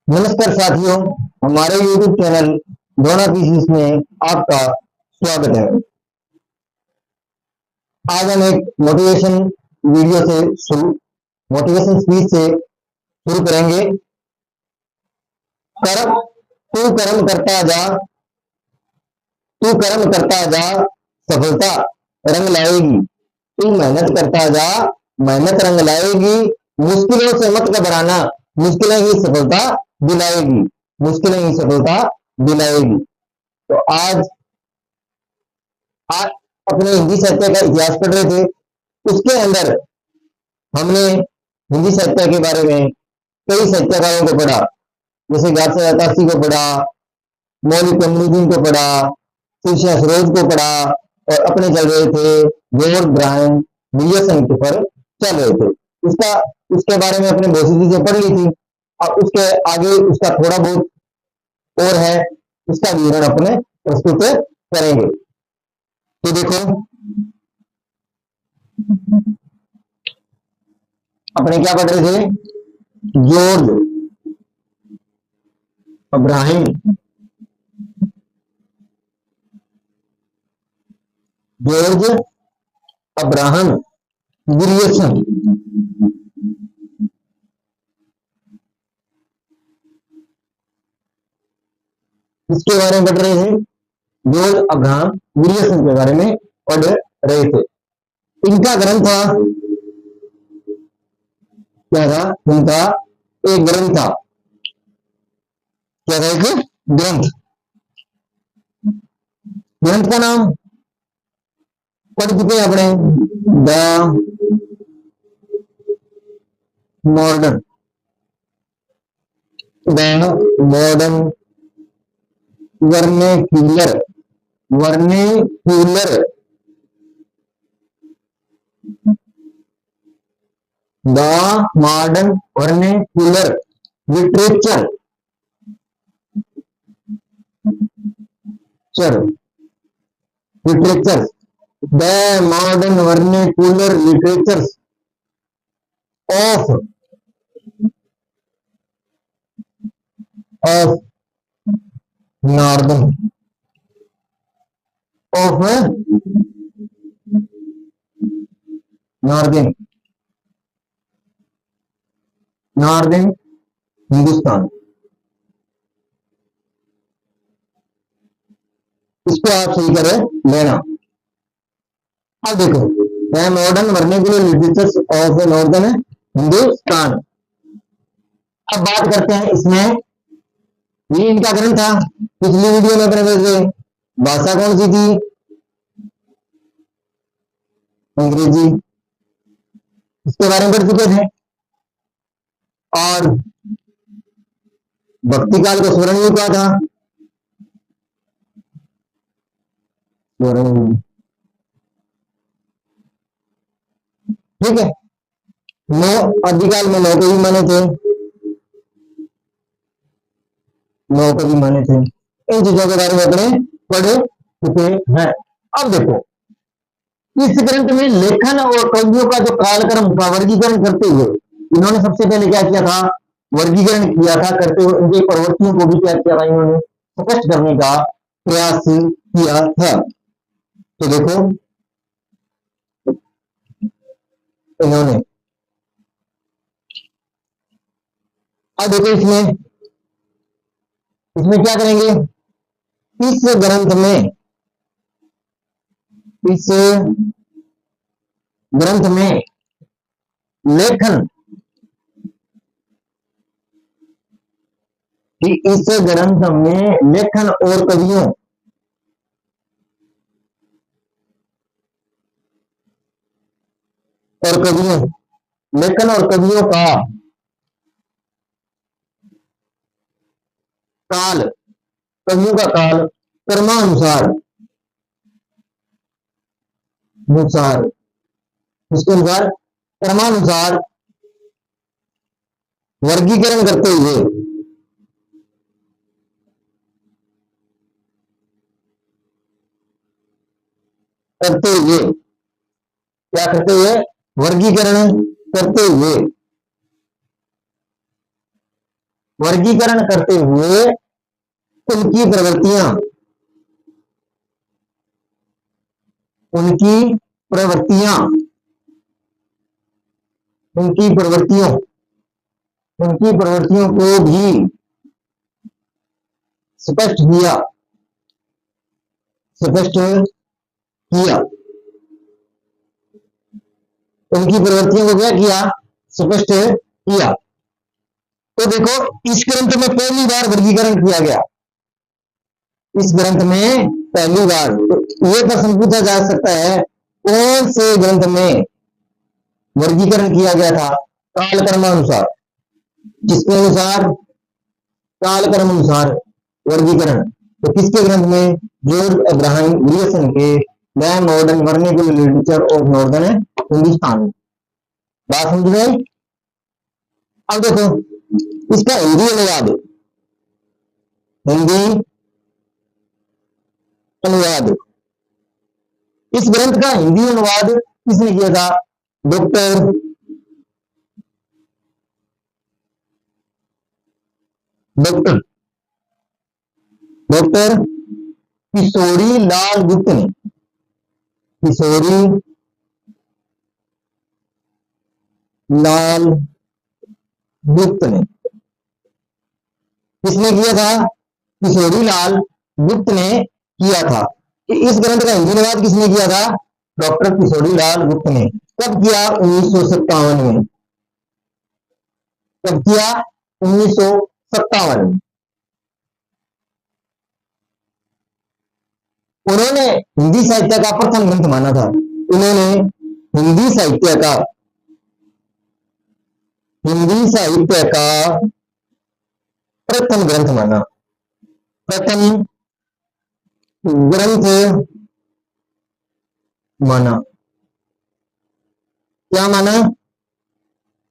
नमस्कार साथियों, हमारे YouTube चैनल दोना पीसीस में आपका स्वागत है। आज हम एक मोटिवेशन स्पीच से शुरू करेंगे। कर्म तू कर्म करता जा, तू कर्म करता जा, सफलता रंग लाएगी। तू मेहनत करता जा, मेहनत रंग लाएगी। मुश्किलों से मत घबराना, मुश्किलें ही सफलता दिलाएगी, मुश्किलें ही सफलता दिलाएगी। तो आज अपने हिंदी साहित्य का इतिहास पढ़ रहे थे। उसके अंदर हमने हिंदी साहित्य के बारे में कई साहित्यकारों को पढ़ा, जैसे गार्सिया अकाशी को पढ़ा, मौलिक कमरुद्दीन को पढ़ा, शिवशाह सरोज को पढ़ा, और अपने चल रहे थे जॉर्ज ब्रायन विलियमसन के पर चल रहे थे। उसका उसके बारे में अपने बहुत सी चीजें पढ़ ली थी। अब उसके आगे उसका थोड़ा बहुत और है, उसका विवरण अपने प्रस्तुत करेंगे। तो देखो, अपने क्या पढ़ रहे थे? George Abraham George Abraham Williamson, इसके बारे में पढ़ रहे थे। जॉर्ज अब्राहम विलियमसन के बारे में पढ़ रहे थे। इनका ग्रंथ था, क्या था? इनका एक ग्रंथ था। क्या था? एक ग्रंथ। ग्रंथ का नाम पढ़ चुके हैं अपने, the modern vernacular vernacular the modern vernacular literature literature the modern vernacular literature of northern of northern northern Hindustan. इसको आप सही कर लेना। अब देखो, modern vernacular literature of northern Hindustan. अब बात करते हैं इसमें, ये इनका ग्रंथ था। पिछली वीडियो में अपने भाषा कौन सी थी? अंग्रेजी। इसके बारे में पढ़ चुके थे। और भक्ति काल का स्वर्ण युग क्या था? ठीक है। नौ आदिकाल में 9 कवि माने थे, 9 कवि माने थे। इन चीजों के बारे में अपने पढ़ चुके हैं। अब देखो, इस ग्रंथ में लेखन और कवियों का जो कालक्रम का वर्गीकरण करते हुए इन्होंने सबसे पहले क्या किया था? वर्गीकरण किया था। करते हुए उनके प्रवृत्तियों को भी क्या किया था? इन्होंने स्पष्ट करने का प्रयास किया था। तो देखो, इन्होंने, अब देखो इसमें इसमें क्या करेंगे? इस ग्रंथ में लेखन, कि इस ग्रंथ में लेखन और कवियों लेखन और कवियों का काल, कवियों का काल क्रमानुसार इसके अनुसार क्रमानुसार वर्गीकरण करते हुए क्या करते हुए? वर्गीकरण करते हुए वर्गीकरण करते हुए उनकी प्रवृत्तियां, उनकी प्रवृत्तियां, उनकी प्रवृत्तियों, उनकी प्रवृत्तियों को भी स्पष्ट किया, स्पष्ट किया, उनकी प्रवृत्तियों को क्या किया, स्पष्ट किया। तो देखो इस ग्रंथ में पहली बार वर्गीकरण किया गया, इस ग्रंथ में पहली बार। तो ये प्रश्न पूछा जा सकता है कौन से ग्रंथ में वर्गीकरण किया गया था, कालक्रमानुसार, किसके अनुसार, कालक्रम अनुसार वर्गीकरण। तो किसके ग्रंथ में, जॉर्ज अब्राहम ग्रियर्सन के the modern vernacular literature of northern Hindustan. बात समझ गए। अब देखो इसका हिंदी अनुवाद, हिंदी अनुवाद, इस ग्रंथ का हिंदी अनुवाद किसने किया था, doctor doctor doctor Kishori Lal गुप्त ने, किशोरी लाल गुप्त ने, किसने किया था, किशोरी लाल गुप्त ने किया था। इस ग्रंथ का हिंदी अनुवाद किसने किया था, डॉक्टर किशोरी लाल गुप्त ने। कब किया, 1957 में। कब किया, 1957 में। उन्होंने हिंदी साहित्य का प्रथम ग्रंथ माना था, उन्होंने हिंदी साहित्य का, हिंदी साहित्य का प्रथम ग्रंथ माना, प्रथम ग्रंथ माना, क्या माना,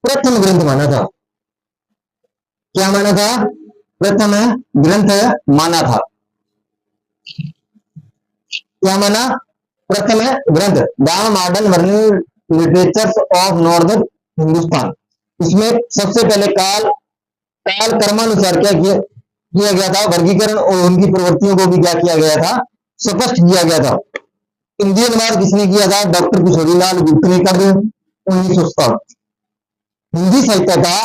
प्रथम ग्रंथ माना था। क्या माना था, प्रथम ग्रंथ माना था। क्या माना, प्रथम ग्रंथ, the modern burning literatures of northern Hindustan. इसमें सबसे पहले काल कर्मानुसार क्या किया गया था, वर्गीकरण और उनकी प्रवृत्तियों को भी क्या किया गया था, स्पष्ट किया गया था। हिंदी अनुवाद किसने किया था, डॉक्टर किशोरी लाल गुप्त ने। कब, 1957। हिंदी साहित्य का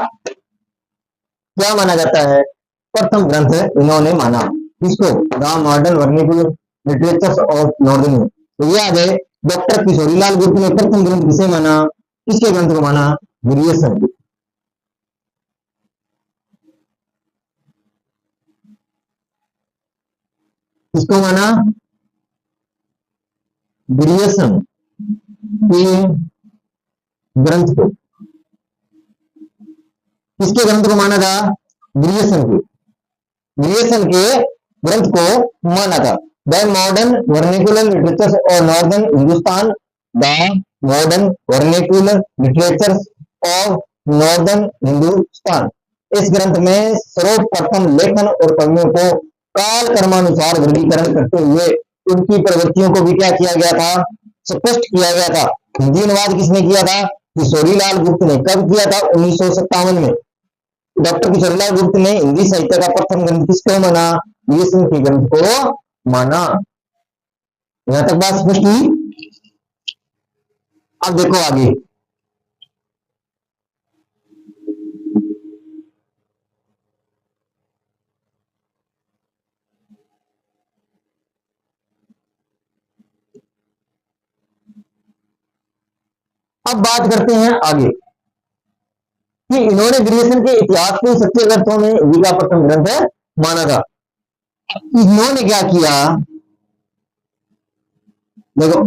क्या माना जाता है, प्रथम ग्रंथ इन्होंने माना, इसको the modern vernacular literatures of northern. तो याद है डॉक्टर किशोरी लाल गुप्त ने प्रथम ग्रंथ किसे माना, किसके ग्रंथ को माना, ग्रियर्सन। किसको माना, ग्रियर्सन के ग्रंथ को, किसके ग्रंथ को माना था, ग्रियर्सन के, ग्रियर्सन के ग्रंथ को माना था। The modern vernacular literatures of northern Hindustan, the modern vernacular literatures of northern Hindustan. इस ग्रंथ में सर्वप्रथम लेखन और कवियों को काल कर्मानुसार वर्गीकरण करते हुए उनकी प्रवृत्तियों को भी क्या किया गया था, स्पष्ट किया गया था। हिंदी अनुवाद किसने किया था, किशोरी लाल गुप्त ने। कब किया था, 1957 में। डॉक्टर किशोरी लाल गुप्त ने हिंदी साहित्य का प्रथम ग्रंथ किसको माना, ग्रियर्सन के ग्रंथ को माना। यहां तक बात स्पष्ट हुई। अब देखो आगे, अब बात करते हैं आगे कि इन्होंने ग्रियर्सन के इतिहास को सच्चे अर्थों में हिंदी का प्रथम ग्रंथ माना था। इन्होंने क्या किया, देखो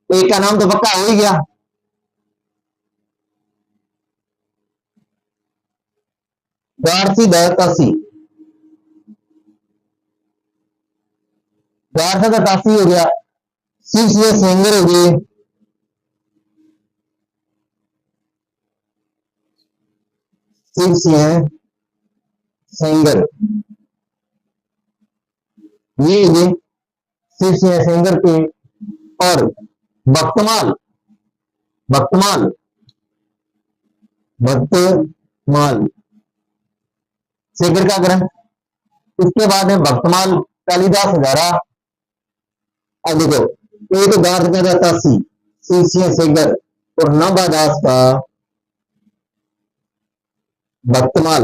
एक का नाम तो पक्का हो ही गया, द्वारसी दत्तासी, द्वारसा दत्तासी हो गया, शिव सेंगर हो गए, शिव सिंह सेंगर, ये शिव सिंह सेंगर के, और भक्तमाल, भक्तमाल, भक्तमाल शेखर का ग्रंथ। उसके बाद है भक्तमाल कालिदास हजारा। अब देखो, एक गार्थ का था तासी, शीर्षिया शेखर और नवादास का भक्तमाल।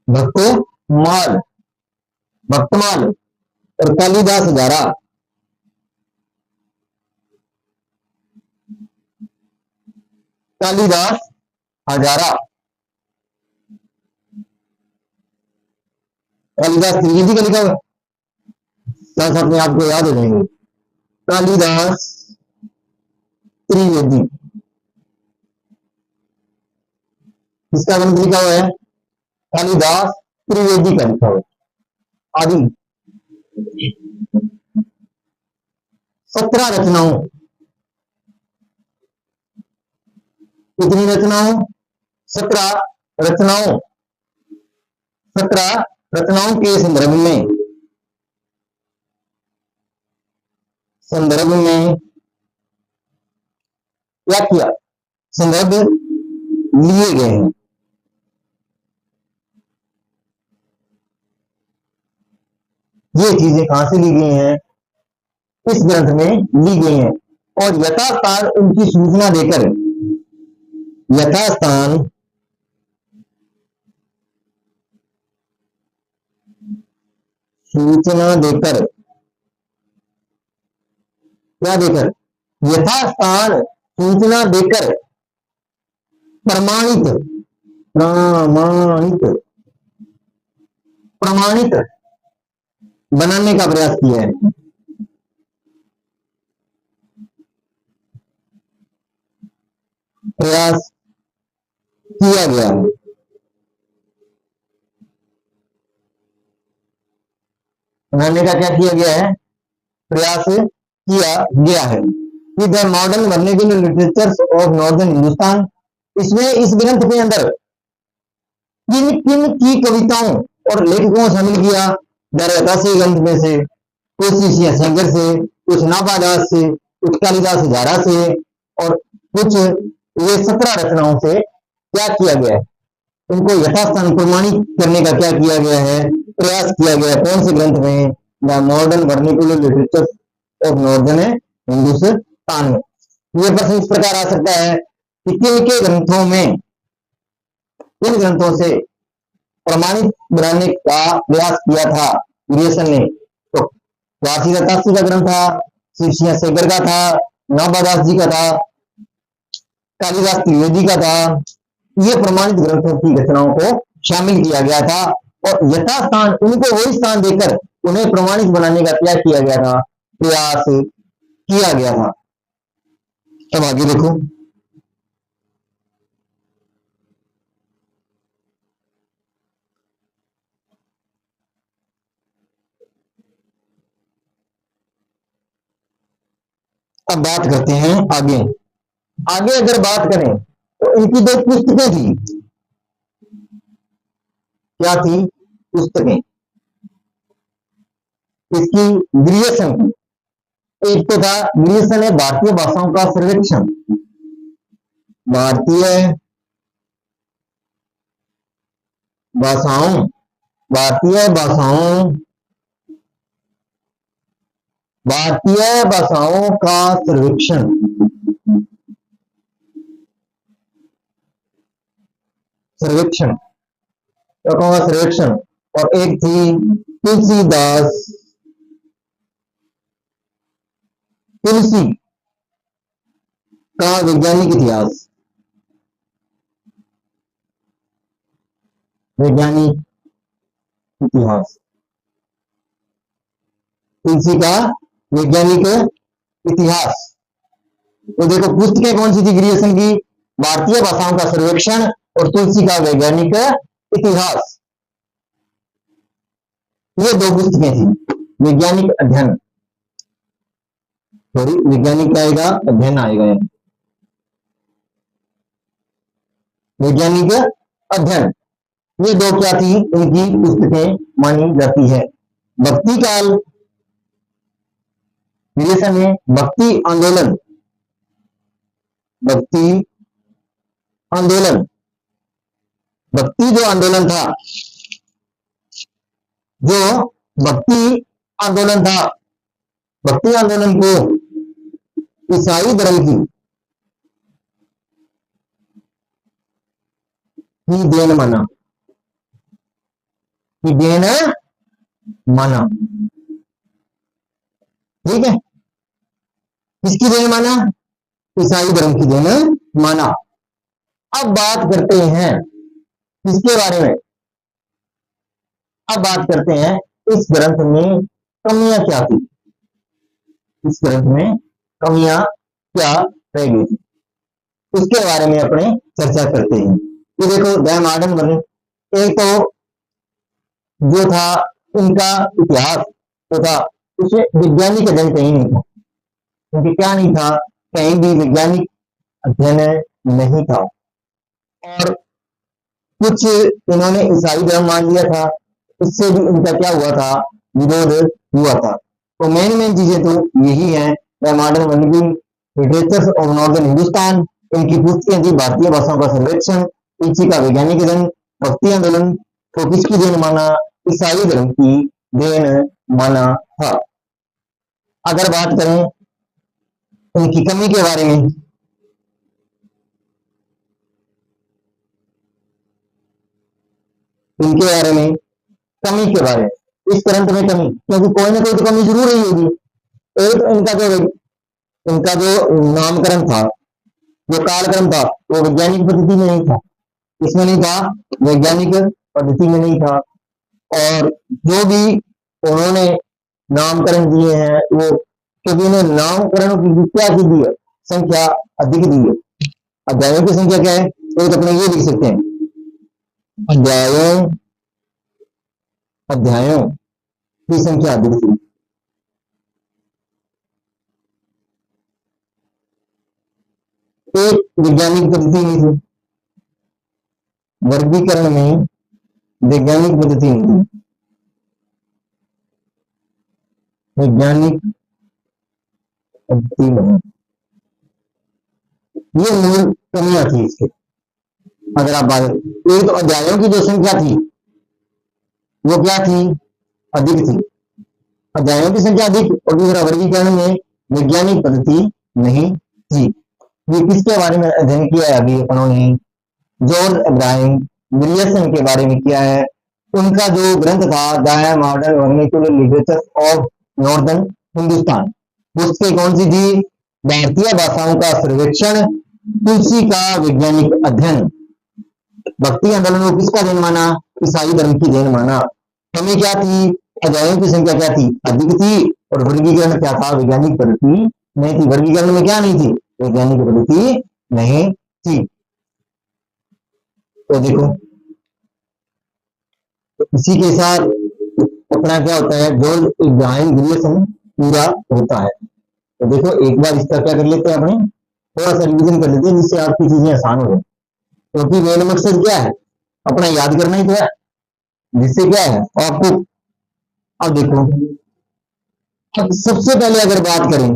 भक्तमाल भक्तमाल और कालिदास हजारा। कालिदास हजारा, कालिदास त्रिवेदी का लिखा हुआ, साथ साथ में आपको याद हो जाएंगे। कालिदास त्रिवेदी, इसका ग्रंथ लिखा हुआ है कालिदास त्रिवेदी का लिखा हुआ आदि। 17 रचनाओं, कितनी रचनाओं? 17 रचनाओं। 17 रचनाओं के संदर्भ में क्या किया? संदर्भ लिए गए हैं। ये चीजें कहां से ली गई हैं? इस ग्रंथ में ली गई हैं और यथास्थान उनकी सूचना देकर, यथास्थान सूचना देकर, क्या देकर? यथास्थान सूचना देकर प्रमाणित प्रमाणित प्रमाणित बनाने का प्रयास किया है। प्रयास किया गया है। बनाने का क्या किया गया है? प्रयास किया गया है। The modern vernacular literatures of northern Hindustan, इसमें इस ग्रंथ के अंदर किन किन की कविताओं और लेखकों शामिल किया? दरअतासी ग्रंथ में से, कुछ शीशिया शंकर से, कुछ नापादास से, कुछ कालिदास हजारा से और कुछ ये 17 रचनाओं से क्या किया गया है? उनको यथास्थान प्रमाणित करने का क्या किया गया है? प्रयास किया गया। कौन से ग्रंथ में? The modern vernacular literature of northern Hindustan में। ये प्रश्न इस प्रकार आ सकता है कि किन के ग्रंथों में, किन ग्रंथों से प्रमाणित बनाने का प्रयास किया था ग्रियर्सन ने? तो वासी दत्तासी का ग्रंथ था, शीर्षिया शेखर का था, नवादास जी का था, कालिदास त्रिवेदी का था। ये प्रमाणित ग्रंथों की रचनाओं को शामिल किया गया था और यथास्थान उनको वही स्थान देकर उन्हें प्रमाणित बनाने का क्या किया गया था? प्रयास किया गया था। अब आगे देखो, अब बात करते हैं आगे। आगे अगर बात करें तो इनकी 2 पुस्तकें थी। क्या थी? पुस्तकें इसकी ग्रियर्सन की। एक तो था ग्रियर्सन है भारतीय भाषाओं का सर्वेक्षण, भारतीय भाषाओं भारतीय भाषाओं भारतीय भाषाओं का सर्वेक्षण, सर्वेक्षण का सर्वेक्षण। और एक थी तुलसीदास, तुलसी का वैज्ञानिक इतिहास, वैज्ञानिक इतिहास। तुलसी का वैज्ञानिक इतिहास। तो देखो पुस्तकें कौन सी थी ग्रियर्सन की? भारतीय भाषाओं का सर्वेक्षण और तुलसी का वैज्ञानिक इतिहास। ये 2 पुस्तकें थी। वैज्ञानिक अध्ययन, सॉरी वैज्ञानिक आएगा, अध्ययन आएगा। वैज्ञानिक अध्ययन, ये 2 क्या थी? इनकी पुस्तकें मानी जाती है। भक्ति काल ग्रियर्सन में भक्ति आंदोलन, भक्ति आंदोलन, भक्ति जो आंदोलन था, जो भक्ति आंदोलन था, भक्ति आंदोलन को ईसाई धर्म की देन माना, की देन माना। ठीक है, किसकी देन माना? ईसाई धर्म की देन माना। अब बात करते हैं किसके बारे में? अब बात करते हैं इस ग्रंथ में कमियां क्या थी, इस ग्रंथ में कमियां क्या रह गई थी, उसके बारे में अपने चर्चा करते हैं। ये देखो द मॉडर्न वर्ल्ड, एक तो जो था इनका इतिहास तो था, उसमें वैज्ञानिक अध्ययन कहीं नहीं था, क्योंकि क्या नहीं था, कहीं भी वैज्ञानिक अध्ययन नहीं था। और कुछ इन्होंने ईसाई धर्म मान लिया था, इससे भी इनका क्या हुआ था, विरोध हुआ था। तो मेन चीजें तो यही है, the modern world literature of northern Hindustan, इनकी पुस्तकें थी भारतीय भाषाओं का सर्वेक्षण, इसी का वैज्ञानिक अध्ययन, भक्ति आंदोलन को किसकी देन माना? ईसाई धर्म की देन माना था। अगर बात करें इनकी कमी के बारे में, इनके बारे में कमी के बारे में, इस ग्रंथ में कमी, क्योंकि कोई ना कोई तो कमी जरूर रही होगी। एक तो इनका जो नामकरण था, जो कालक्रम था, वो वैज्ञानिक पद्धति में नहीं था, इसमें नहीं था, वैज्ञानिक पद्धति में नहीं था। और जो भी उन्होंने नामकरण दिए हैं वो, क्योंकि उन्होंने नामकरणों की क्या की दी है, संख्या अधिक दी है। अध्यायों की संख्या क्या है, तो अपने ये लिख सकते हैं, अध्यायों की संख्या अधिक थी। एक वैज्ञानिक पद्धति नहीं थी, वर्गीकरण में वैज्ञानिक पद्धति नहीं थी, वैज्ञानिक पद्धति नहीं, ये मूल कमियां थी इसके। अगर आप बात, एक तो अध्यायों की जो संख्या थी वो क्या थी, अधिक थी, अध्यायों की संख्या अधिक, और दूसरा वर्गीकरण में वैज्ञानिक पद्धति नहीं थी। ये किसके बारे में अध्ययन किया है अभी उन्होंने? जॉर्ज इब्राहिम ग्रियर्सन के बारे में किया है। उनका जो ग्रंथ था the modern vernacular literature of northern Hindustan, पुस्तकें कौन सी थी? भारतीय भाषाओं का सर्वेक्षण, तुलसी का वैज्ञानिक अध्ययन। भक्ति आंदोलन को किसका देन माना? ईसाई धर्म की देन माना। कमी क्या थी? अध्यायों की संख्या क्या थी? अधिक थी, और वर्गीकरण क्या था? वैज्ञानिक पद्धति नहीं थी। वर्गीकरण में क्या नहीं थी? वैज्ञानिक पद्धति नहीं थी। तो देखो, तो इसी के साथ अपना क्या होता है, जॉर्ज इब्राहिम ग्रियर्सन पूरा होता है। तो देखो एक बार इसका क्या कर लेते हैं, अपने थोड़ा सा रिविजन कर लेते हैं, जिससे आपकी चीजें आसान हो जाए। क्योंकि मेन मकसद क्या है, अपना याद करना ही तो है, जिससे क्या है आपको। अब देखो, अब सबसे पहले अगर बात करें,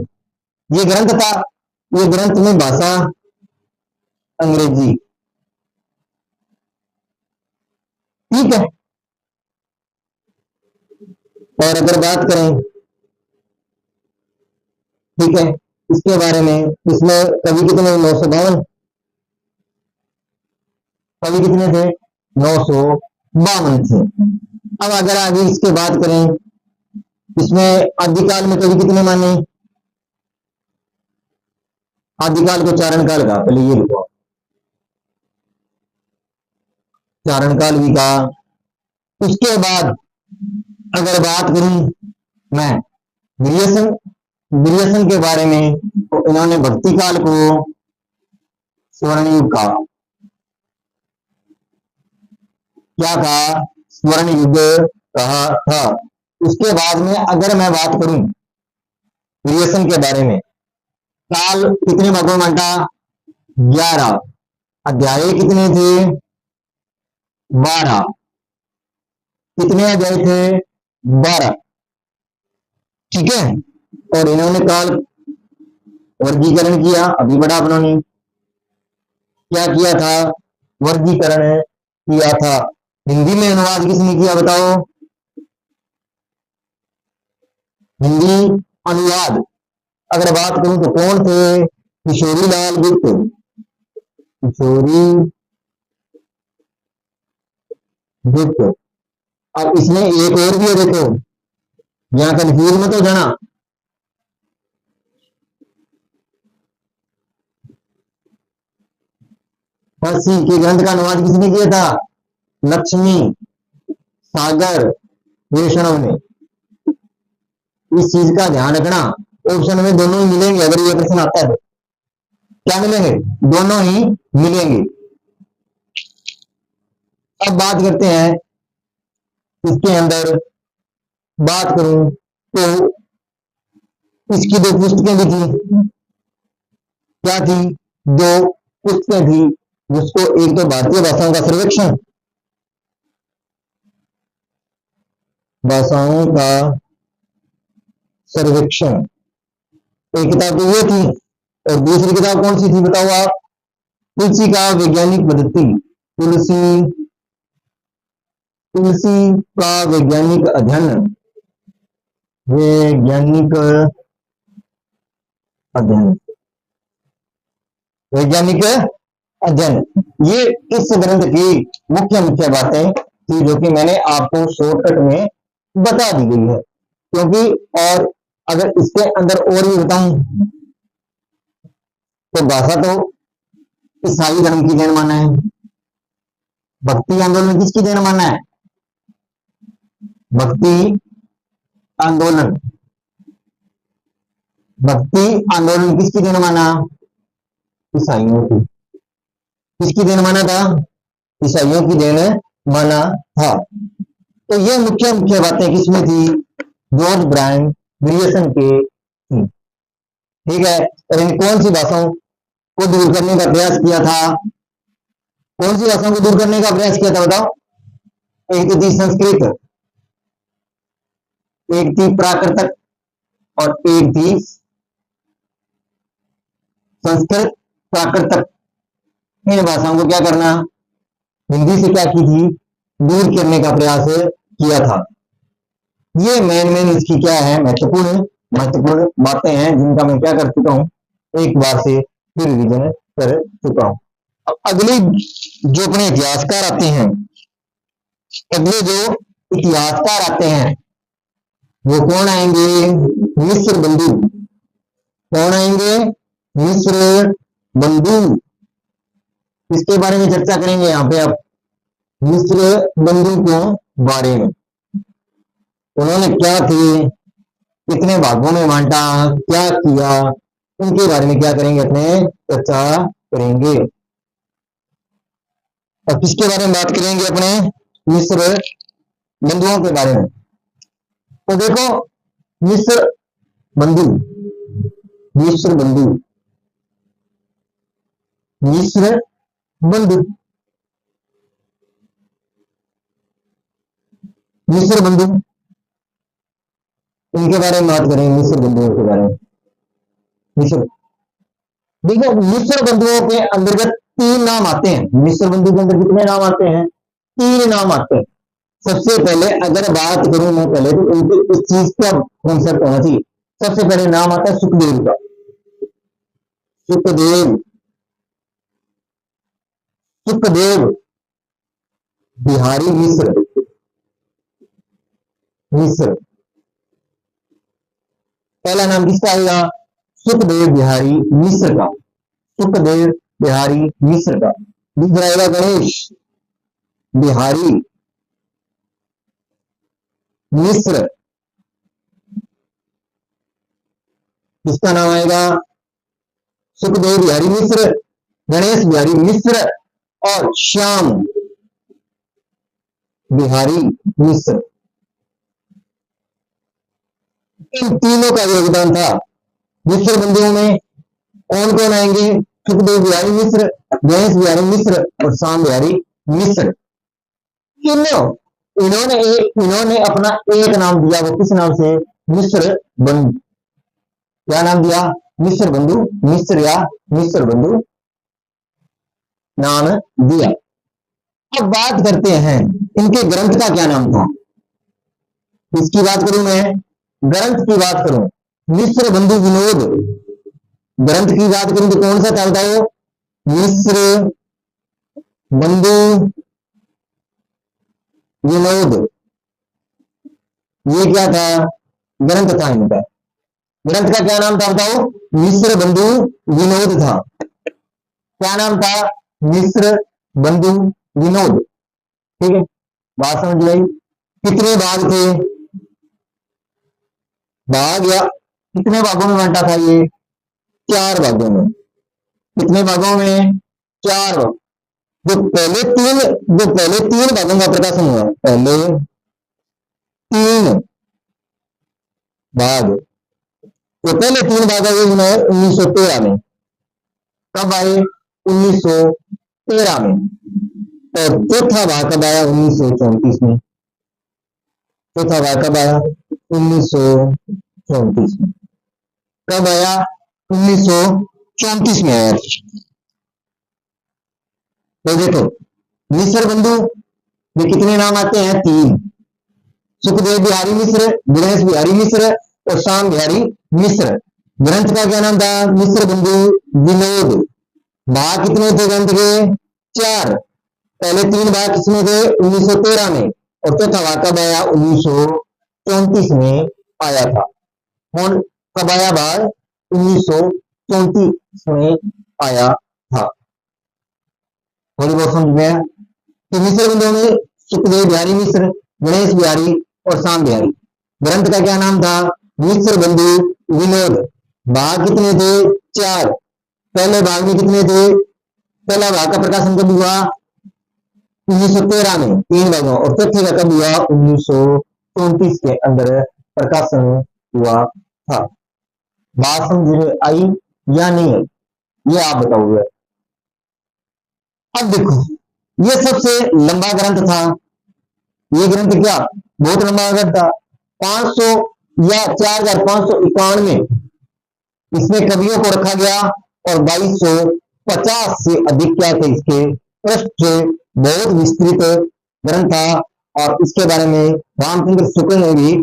ये ग्रंथ था, ये ग्रंथ में भाषा अंग्रेजी, ठीक है। और अगर बात करें, ठीक है, इसके बारे में, इसमें कवि कितने? 952 कवि कितने थे? 952 थे। अब अगर आगे इसके बात करें, इसमें आदिकाल में कवि कितने माने? आदिकाल को चारण काल का, पहले ये लिखो, चारण काल भी कहा। उसके बाद अगर बात करूं मैं ग्रियर्सन के बारे में, तो इन्होंने भक्ति काल को स्वर्ण युग कहा। क्या कहा? स्वर्ण युग कहा था। उसके बाद में अगर मैं बात करूं ग्रियर्सन के बारे में, काल कितने भागों में बांटा? 11। अध्याय कितने थे? 12। कितने अध्याय थे? 12, ठीक है। और इन्होंने काल वर्गीकरण किया, अभी बड़ा अपनों ने। क्या किया था? वर्गीकरण किया था। हिंदी में अनुवाद किसने किया बताओ? हिंदी अनुवाद अगर बात करूं तो कौन थे? किशोरी लाल गुप्त। किशोरी गुप्त। अब इसमें एक और भी है, देखो, यहाँ कंफ्यूज मत हो जाना। फर्सी के ग्रंथ का अनुवाद किसने किया था? लक्ष्मी सागर वैष्णव ने। इस चीज का ध्यान रखना, ऑप्शन में दोनों ही मिलेंगे अगर ये प्रश्न आता है तो। क्या मिलेंगे? दोनों ही मिलेंगे। अब बात करते हैं इसके अंदर, बात करूं तो इसकी दो पुस्तकें भी थी। क्या थी? दो पुस्तकें थी, जिसको एक तो भारतीय भाषाओं का सर्वेक्षण, भाषाओं का सर्वेक्षण, एक किताब तो ये थी, और दूसरी किताब कौन सी थी बताओ आप? तुलसी का वैज्ञानिक पद्धति। तुलसी तुलसी का वैज्ञानिक अध्ययन। वैज्ञानिक अध्ययन। वैज्ञानिक अध्ययन, ये इस ग्रंथ की मुख्य मुख्य बातें थी, जो कि मैंने आपको शॉर्टकट में बता दी गई है। क्योंकि और अगर इसके अंदर और भी बताऊं तो भाषा तो ईसाई धर्म की देन माना है। भक्ति आंदोलन किसकी देन माना है? भक्ति आंदोलन। भक्ति आंदोलन किसकी देन माना? ईसाइयों की। किसकी देन माना था? ईसाइयों की देन माना था। तो ये मुख्य मुख्य बातें किसमें थी? जॉर्ज ब्रायन ग्रियर्सन के थी। ठीक है, और इन कौन सी भाषाओं को दूर करने का प्रयास किया था? कौन सी भाषाओं को दूर करने का प्रयास किया था बताओ? एक तो थी संस्कृत, एक थी प्राकृतक, और एक थी संस्कृत प्राकृतक। इन भाषाओं को क्या करना? हिंदी से क्या की थी? दूर करने का प्रयास किया था। ये मेन मेन इसकी क्या है? महत्वपूर्ण बातें हैं, जिनका मैं क्या कर चुका हूं, एक बार से फिर रिवीजन कर चुका हूं। अब अगली जो अपने इतिहासकार आते हैं, अगले जो इतिहासकार आते हैं वो कौन आएंगे? मिस्र बंधु। कौन आएंगे? मिस्र बंधु। इसके बारे में चर्चा करेंगे यहाँ पे आप, मिस्र बंधु के बारे में। उन्होंने क्या थे, कितने भागों में बांटा, क्या किया, उनके बारे में क्या करेंगे, अपने चर्चा करेंगे। और किसके बारे में बात करेंगे? अपने मिस्र बंधुओं के बारे में। तो देखो, मिस्र बंधु, मिस्र बंधु, मिस्र बंधु, मिस्र बंधु, इनके बारे में बात करेंगे। मिस्र बंधुओं के बारे में। मिस्र, देखो, मिस्र बंधुओं के अंतर्गत 3 नाम आते हैं। मिस्र बंधु के अंदर कितने नाम आते हैं? 3 नाम आते हैं। सबसे पहले अगर बात करूं मैं, पहले तो उनकी इस चीज का कॉन्सेप्ट होना चाहिए। सबसे पहले नाम आता है सुखदेव का। सुखदेव, सुखदेव बिहारी मिश्र। मिश्र, पहला नाम किसका आएगा? सुखदेव बिहारी मिश्र का। सुखदेव बिहारी मिश्र का। दूसरा आएगा गणेश बिहारी मिश्र। किसका नाम आएगा? सुखदेव बिहारी मिश्र, गणेश बिहारी मिश्र और श्याम बिहारी मिश्र। इन तीनों का योगदान था। मिश्र बंधुओं में कौन कौन आएंगे? सुखदेव बिहारी मिश्र, गणेश बिहारी मिश्र और श्याम बिहारी मिश्र। इन्होंने अपना एक नाम दिया, वो किस नाम से? मिश्र बंधु। क्या नाम दिया? मिश्र बंधु, मिश्र या मिश्र बंधु। नाम दिया। अब बात करते हैं इनके ग्रंथ का क्या नाम था। इसकी बात करूं मैं, ग्रंथ की बात करूं, मिश्र बंधु विनोद। ग्रंथ की बात करूं तो कौन सा था बताओ, मिश्र बंधु विनोद। ये क्या था, ग्रंथ था इनका। ग्रंथ का क्या नाम था बताओ, मिश्र बंधु विनोद था। क्या नाम था, मिश्र बंधु विनोद। ठीक है, बात समझ आई। कितने भाग थे, भाग या कितने भागों में बांटा था ये, 4 भागों में। कितने भागों में, 4 भाग। जो पहले तीन भागों का प्रकाशन हुआ, पहले 3 भाग, तो पहले 3 भाग आए 1913 में। कब आए, 1913 में। और चौथा भाग कब आया, 1934 में। चौथा भाग कब आया, 1934 में। कब आया, 1934 में आया। तो देखो, मिश्र बंधु में कितने नाम आते हैं, 3। सुखदेव बिहारी मिश्र, गणेश बिहारी मिश्र और श्याम बिहारी मिश्र। ग्रंथ का क्या नाम था, मिश्र बंधु विनोद। भाग कितने थे ग्रंथ के, 4। पहले 3 भाग किसमें थे, 1913 में। और चौथा भाग कब आया, 1934 में आया था। कौन कब आया भाग, 1934 में आया था। थोड़ी बहुत समझ में। तो मिश्र बंधुओं में सुखदेव बिहारी मिश्र, गणेश बिहारी और श्याम बिहारी। ग्रंथ का क्या नाम था, मिश्र बंधु विनोद। भाग कितने थे, 4। पहले भाग में कितने थे, पहला भाग का प्रकाशन कब हुआ, 1913 में, 3 भागों। और चौथे का कब हुआ, 1934 के अंदर प्रकाशन हुआ था। बात समझ में आई या नहीं आई, ये आप बताओगे। अब देखो, ये सबसे लंबा ग्रंथ था। ये ग्रंथ क्या, बहुत लंबा ग्रंथ था। 500 या 4591 इसमें कवियों को रखा गया। और 2250 से अधिक क्या थे इसके पृष्ठ थे। बहुत विस्तृत ग्रंथ था। और इसके बारे में रामचंद्र शुक्ल ने भी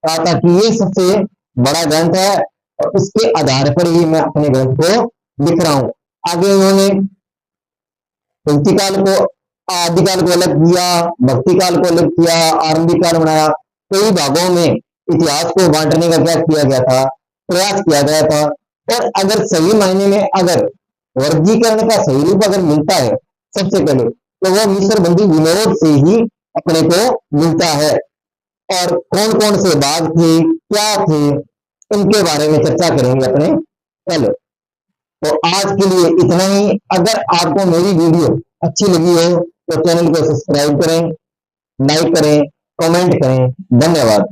कहा था कि ये सबसे बड़ा ग्रंथ है। और इसके आधार पर ही मैं अपने ग्रंथ को लिख रहा हूं। आगे उन्होंने भक्ति काल को, आदिकाल को अलग किया, भक्ति काल को अलग किया, आरंभिक काल बनाया। कई भागों में इतिहास को बांटने का क्या किया गया था, प्रयास किया गया था। और अगर सही मायने में अगर वर्गीकरण का सही रूप अगर मिलता है सबसे पहले, तो वो मिश्र बंधु विनोद से ही अपने को मिलता है। और कौन कौन से भाग थे, क्या थे, इनके बारे में चर्चा करेंगे अपने कल। तो आज के लिए इतना ही। अगर आपको मेरी वीडियो अच्छी लगी हो तो चैनल को सब्सक्राइब करें, लाइक करें, कमेंट करें। धन्यवाद।